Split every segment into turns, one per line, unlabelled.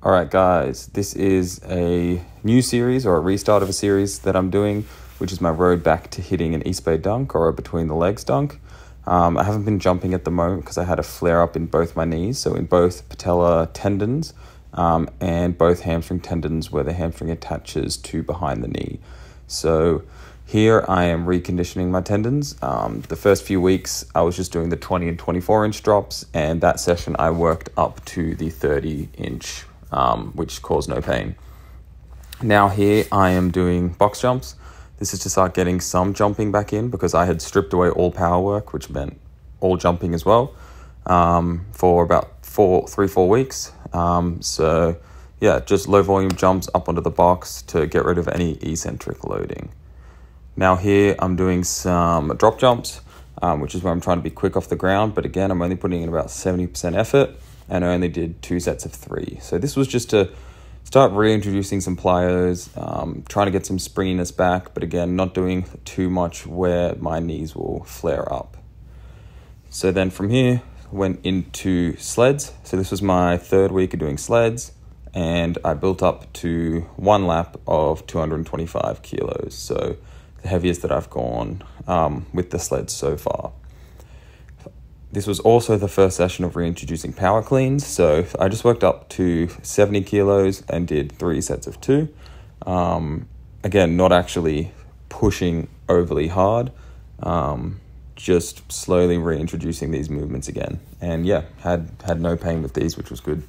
Alright guys, this is a new series or a restart of a series that I'm doing, which is my road back to hitting an Eastbay dunk or a between the legs dunk. I haven't been jumping at the moment because I had a flare up in both my knees, so in both patella tendons and both hamstring tendons where the hamstring attaches to behind the knee. So here I am reconditioning my tendons. The first few weeks I was just doing the 20 and 24 inch drops, and that session I worked up to the 30 inch, which caused no pain. Now here I am doing box jumps. This is to start getting some jumping back in because I had stripped away all power work, which meant all jumping as well, for about 3-4 weeks. So yeah, just low volume jumps up onto the box to get rid of any eccentric loading. Now here I'm doing some drop jumps, which is where I'm trying to be quick off the ground. But again, I'm only putting in about 70% effort and I only did 2 sets of 3. So this was just to start reintroducing some plyos, trying to get some springiness back, but again, not doing too much where my knees will flare up. So then from here, went into sleds. So this was my 3rd week of doing sleds, and I built up to 1 lap of 225 kilos. So the heaviest that I've gone with the sleds so far. This was also the first session of reintroducing power cleans. So I just worked up to 70 kilos and did 3 sets of 2. Again, not actually pushing overly hard, just slowly reintroducing these movements again. And yeah, had no pain with these, which was good.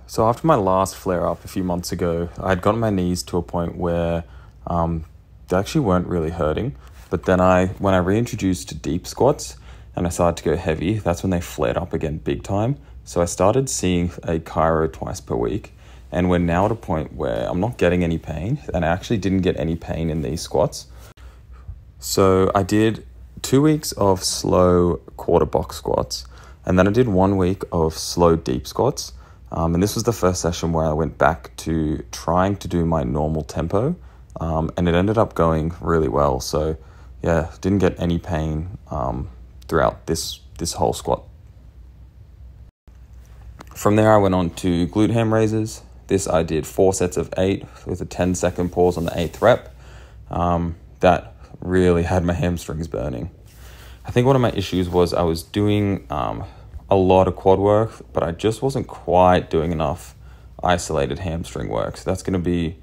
So after my last flare up a few months ago, I had gotten my knees to a point where they actually weren't really hurting. But then when I reintroduced deep squats, and I started to go heavy, that's when they flared up again big time. So I started seeing a chiro twice per week, and we're now at a point where I'm not getting any pain, and I actually didn't get any pain in these squats. So I did 2 weeks of slow quarter box squats, and then I did 1 week of slow deep squats. And this was the first session where I went back to trying to do my normal tempo, and it ended up going really well. So yeah, didn't get any pain throughout this whole squat. From there I went on to glute ham raises. This I did 4 sets of 8 with a 10-second pause on the 8th rep. That really had my hamstrings burning. I think one of my issues was I was doing a lot of quad work, but I just wasn't quite doing enough isolated hamstring work. So that's going to be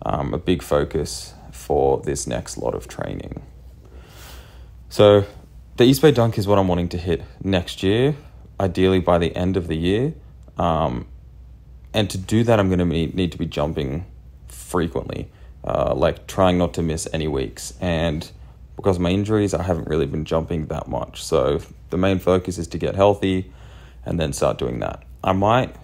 a big focus for this next lot of training. So the Eastbay dunk is what I'm wanting to hit next year, ideally by the end of the year. And to do that, I'm going to need to be jumping frequently, like trying not to miss any weeks. And because of my injuries, I haven't really been jumping that much. So the main focus is to get healthy and then start doing that. I might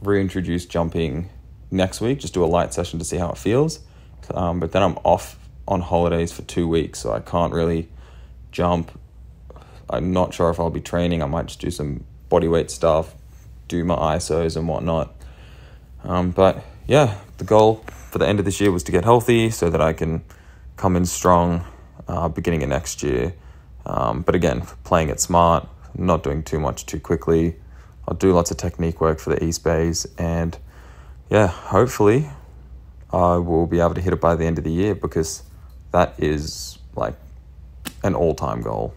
reintroduce jumping next week, just do a light session to see how it feels. But then I'm off on holidays for 2 weeks, so I can't really jump. I'm not sure if I'll be training. I might just do some bodyweight stuff, do my ISOs and whatnot. But yeah, the goal for the end of this year was to get healthy so that I can come in strong beginning of next year. But again, playing it smart, not doing too much too quickly. I'll do lots of technique work for the Eastbays, and yeah, hopefully I will be able to hit it by the end of the year, because that is like an all-time goal.